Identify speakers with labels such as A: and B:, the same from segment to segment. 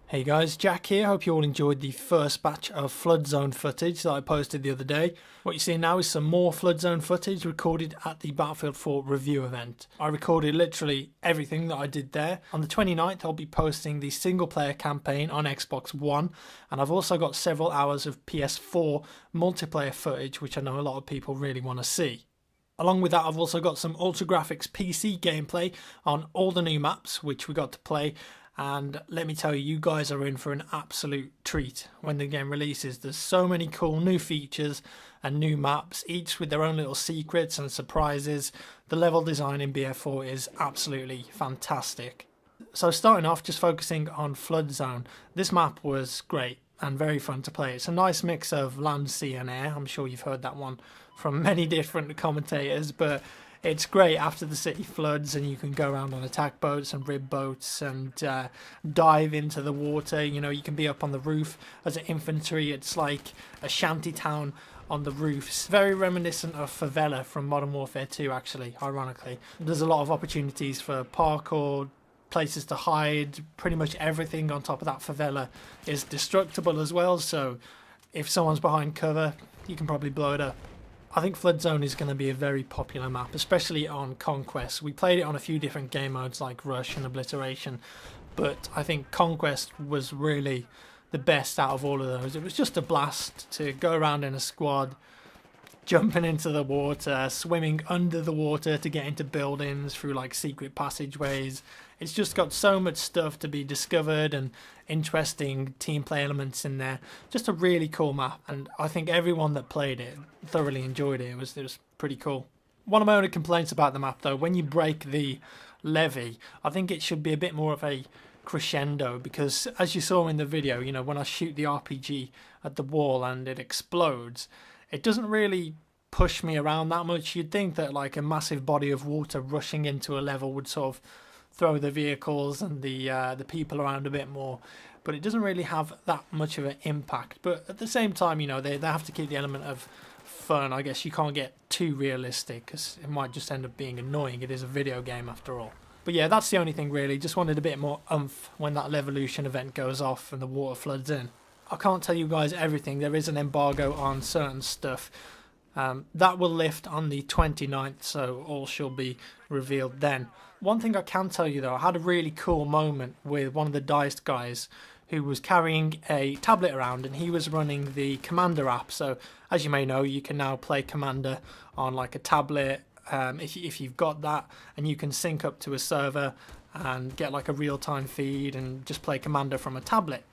A: Hey guys, Jack here. Hope you all enjoyed the first batch of Flood Zone footage that I posted the other day. What you're seeing now is some more Flood Zone footage recorded at the Battlefield 4 review event. I recorded literally everything that I did there. On the 29th, I'll be posting the single player campaign on Xbox One, and I've also got several hours of PS4 multiplayer footage, which I know a lot of people really want to see. Along with that, I've also got some Ultra Graphics PC gameplay on all the new maps, which we got to play. And let me tell you, you guys are in for an absolute treat when the game releases. There's so many cool new features and new maps, each with their own little secrets and surprises. The level design in BF4 is absolutely fantastic. So starting off, just focusing on Flood Zone. This map was great and very fun to play. It's a nice mix of land, sea and air. I'm sure you've heard that one from many different commentators, but it's great after the city floods and you can go around on attack boats and rib boats and dive into the water. You know, you can be up on the roof as an infantry. It's like a shanty town on the roofs. Very reminiscent of Favela from Modern Warfare 2, actually, ironically. There's a lot of opportunities for parkour, places to hide. Pretty much everything on top of that favela is destructible as well, so if someone's behind cover, you can probably blow it up. I think Flood Zone is going to be a very popular map, especially on Conquest. We played it on a few different game modes like Rush and Obliteration, but I think Conquest was really the best out of all of those. It was just a blast to go around in a squad, jumping into the water, swimming under the water to get into buildings through like secret passageways. It's just got so much stuff to be discovered and interesting team play elements in there. Just a really cool map, and I think everyone that played it thoroughly enjoyed it. It was pretty cool. One of my only complaints about the map though, when you break the levee, I think it should be a bit more of a crescendo, because as you saw in the video, you know, when I shoot the RPG at the wall and it explodes, it doesn't really push me around that much. You'd think that like a massive body of water rushing into a level would sort of throw the vehicles and the people around a bit more, but it doesn't really have that much of an impact. But at the same time, you know, they have to keep the element of fun. I guess you can't get too realistic because it might just end up being annoying. It is a video game after all. But yeah, that's the only thing really. Just wanted a bit more oomph when that Levolution event goes off and the water floods in. I can't tell you guys everything. There is an embargo on certain stuff. That will lift on the 29th, so all shall be revealed then. One thing I can tell you though, I had a really cool moment with one of the D.B.S guys who was carrying a tablet around, and he was running the Commander app. So as you may know, you can now play Commander on like a tablet if you've got that, and you can sync up to a server and get like a real-time feed and just play Commander from a tablet.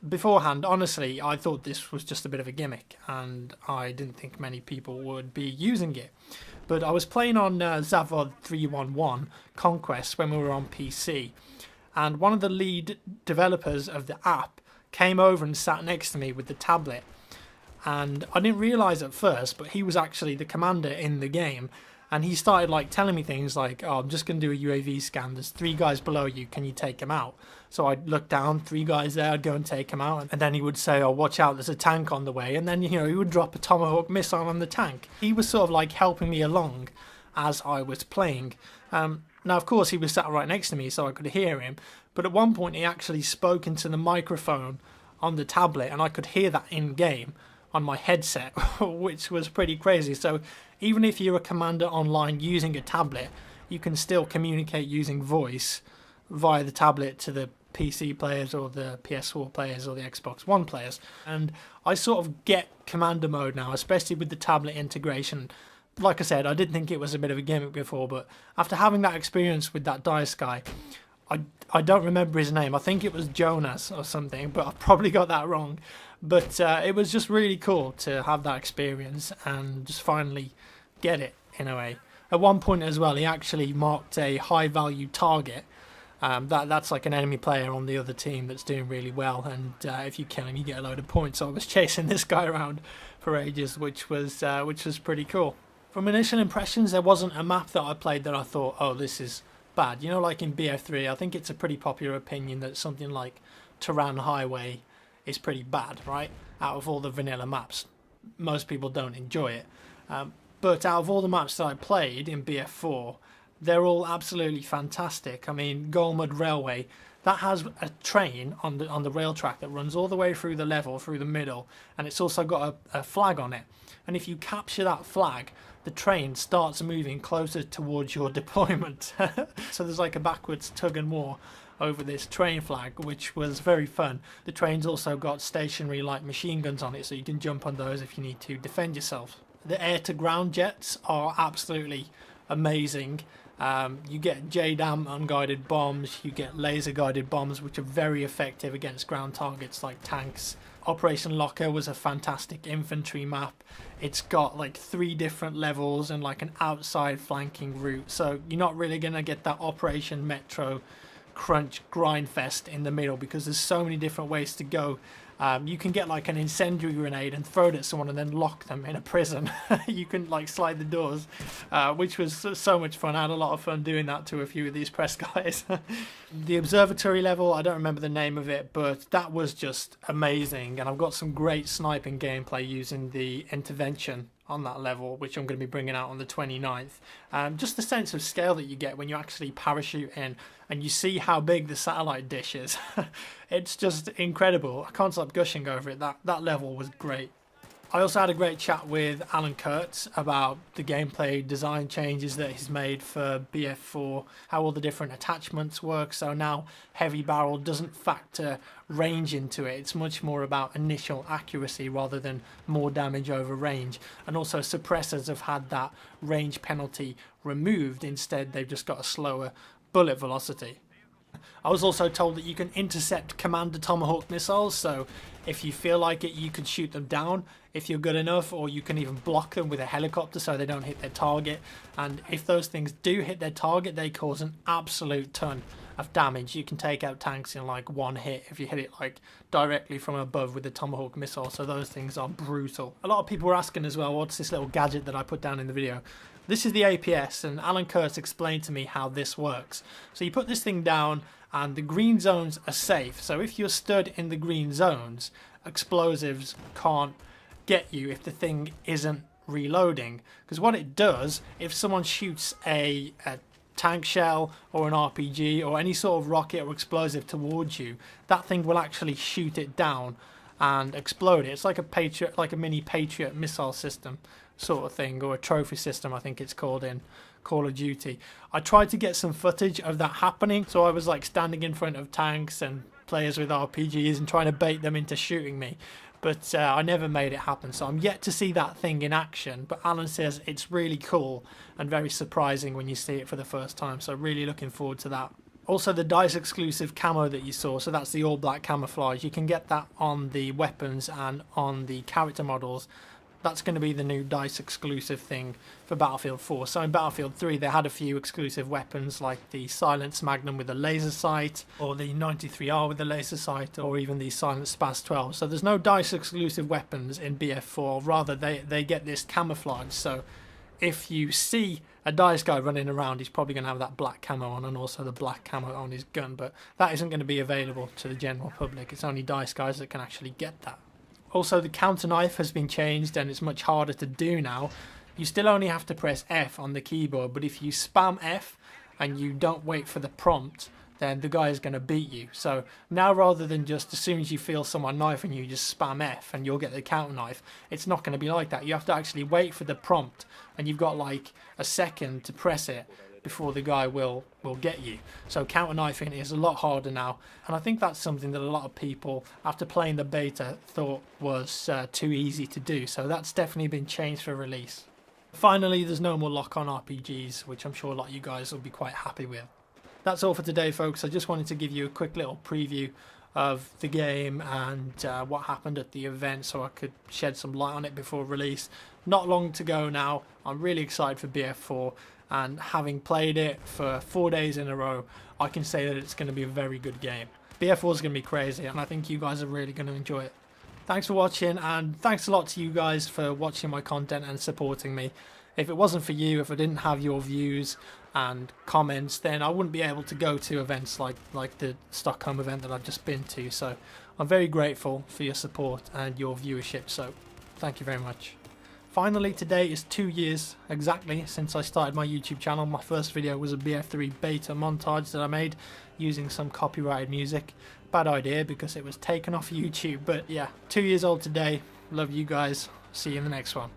A: Beforehand, honestly, I thought this was just a bit of a gimmick, and I didn't think many people would be using it. But I was playing on Zavod 311 Conquest when we were on PC, and one of the lead developers of the app came over and sat next to me with the tablet. And I didn't realise at first, but he was actually the commander in the game. And he started like telling me things like, oh, I'm just going to do a UAV scan. There's 3 guys below you. Can you take them out? So I'd look down, 3 guys there. I'd go and take them out. And then he would say, oh, watch out, there's a tank on the way. And then, you know, he would drop a Tomahawk missile on the tank. He was sort of like helping me along as I was playing. Now, of course, he was sat right next to me, so I could hear him. But at one point, he actually spoke into the microphone on the tablet, and I could hear that in-game on my headset, which was pretty crazy. So even if you're a commander online using a tablet, you can still communicate using voice via the tablet to the PC players or the PS4 players or the Xbox One players. And I sort of get commander mode now, especially with the tablet integration. Like I said, I did think it was a bit of a gimmick before, but after having that experience with that D.B.S guy, I don't remember his name. I think it was Jonas or something, but I've probably got that wrong. But it was just really cool to have that experience and just finally get it in a way. At one point as well, he actually marked a high value target. That's like an enemy player on the other team that's doing really well, and if you kill him, you get a load of points. So I was chasing this guy around for ages, which was pretty cool. From initial impressions, there wasn't a map that I played that I thought, oh, this is bad. You know, like in BF3, I think it's a pretty popular opinion that something like Tehran Highway is pretty bad, right? Out of all the vanilla maps, most people don't enjoy it. But out of all the maps that I played in BF4, they're all absolutely fantastic. I mean, Golmud Railway, that has a train on the rail track that runs all the way through the level, through the middle, and it's also got a flag on it. And if you capture that flag, the train starts moving closer towards your deployment. So there's like a backwards tug and war over this train flag, which was very fun. The train's also got stationary light machine guns on it, so you can jump on those if you need to defend yourself. The air-to-ground jets are absolutely amazing. You get JDAM unguided bombs, you get laser guided bombs, which are very effective against ground targets like tanks. Operation Locker was a fantastic infantry map. It's got like 3 different levels and like an outside flanking route, so you're not really going to get that Operation Metro crunch grind fest in the middle, because there's so many different ways to go. You can get like an incendiary grenade and throw it at someone and then lock them in a prison. You can like slide the doors, which was so much fun. I had a lot of fun doing that to a few of these press guys. The observatory level, I don't remember the name of it, but that was just amazing. And I've got some great sniping gameplay using the intervention on that level, which I'm going to be bringing out on the 29th. Just the sense of scale that you get when you actually parachute in and you see how big the satellite dish is. It's just incredible. I can't stop gushing over it. That level was great. I also had a great chat with Alan Kurtz about the gameplay design changes that he's made for BF4, how all the different attachments work. So now heavy barrel doesn't factor range into it. It's much more about initial accuracy rather than more damage over range. And also suppressors have had that range penalty removed. Instead, they've just got a slower bullet velocity. I was also told that you can intercept Commander Tomahawk missiles, so if you feel like it, you could shoot them down if you're good enough, or you can even block them with a helicopter so they don't hit their target. And if those things do hit their target, they cause an absolute ton of damage. You can take out tanks in like one hit if you hit it like directly from above with the Tomahawk missile, so those things are brutal. A lot of people were asking as well, what's this little gadget that I put down in the video? This is the APS, and Alan Kurtz explained to me how this works. So you put this thing down and the green zones are safe. So if you're stood in the green zones, explosives can't get you if the thing isn't reloading. Because what it does, if someone shoots a tank shell or an RPG or any sort of rocket or explosive towards you, that thing will actually shoot it down and explode it. It's like a Patriot, like a mini Patriot missile system sort of thing, or a trophy system I think it's called in Call of Duty. I tried to get some footage of that happening, so I was like standing in front of tanks and players with RPGs and trying to bait them into shooting me, but I never made it happen, so I'm yet to see that thing in action. But Alan says it's really cool and very surprising when you see it for the first time, so really looking forward to that. Also, the DICE exclusive camo that you saw, so that's the all black camouflage, you can get that on the weapons and on the character models. That's going to be the new DICE exclusive thing for Battlefield 4. So in Battlefield 3 they had a few exclusive weapons like the Silence Magnum with a laser sight, or the 93R with a laser sight, or even the Silence Spaz 12. So there's no DICE exclusive weapons in BF4, rather they get this camouflage. So if you see a DICE guy running around, he's probably going to have that black camo on and also the black camo on his gun, but that isn't going to be available to the general public. It's only DICE guys that can actually get that. Also, the counter knife has been changed and it's much harder to do now. You still only have to press F on the keyboard, but if you spam F and you don't wait for the prompt, then the guy is going to beat you. So now, rather than just as soon as you feel someone knifing you, just spam F and you'll get the counter knife, it's not going to be like that. You have to actually wait for the prompt, and you've got like a second to press it before the guy will get you. So counter knifing is a lot harder now, and I think that's something that a lot of people after playing the beta thought was too easy to do, so that's definitely been changed for release. Finally, there's no more lock-on RPGs, which I'm sure a lot of you guys will be quite happy with. That's all for today, folks. I just wanted to give you a quick little preview of the game and what happened at the event, so I could shed some light on it before release. Not long to go now. I'm really excited for BF4, and having played it for 4 days in a row, I can say that it's going to be a very good game. BF4 is going to be crazy, and I think you guys are really going to enjoy it. Thanks for watching, and thanks a lot to you guys for watching my content and supporting me. If it wasn't for you, if I didn't have your views and comments, then I wouldn't be able to go to events like the Stockholm event that I've just been to. So I'm very grateful for your support and your viewership, so thank you very much. Finally, today is 2 years exactly since I started my YouTube channel. My first video was a BF3 beta montage that I made using some copyrighted music. Bad idea because it was taken off YouTube, but yeah, 2 years old today. Love you guys. See you in the next one.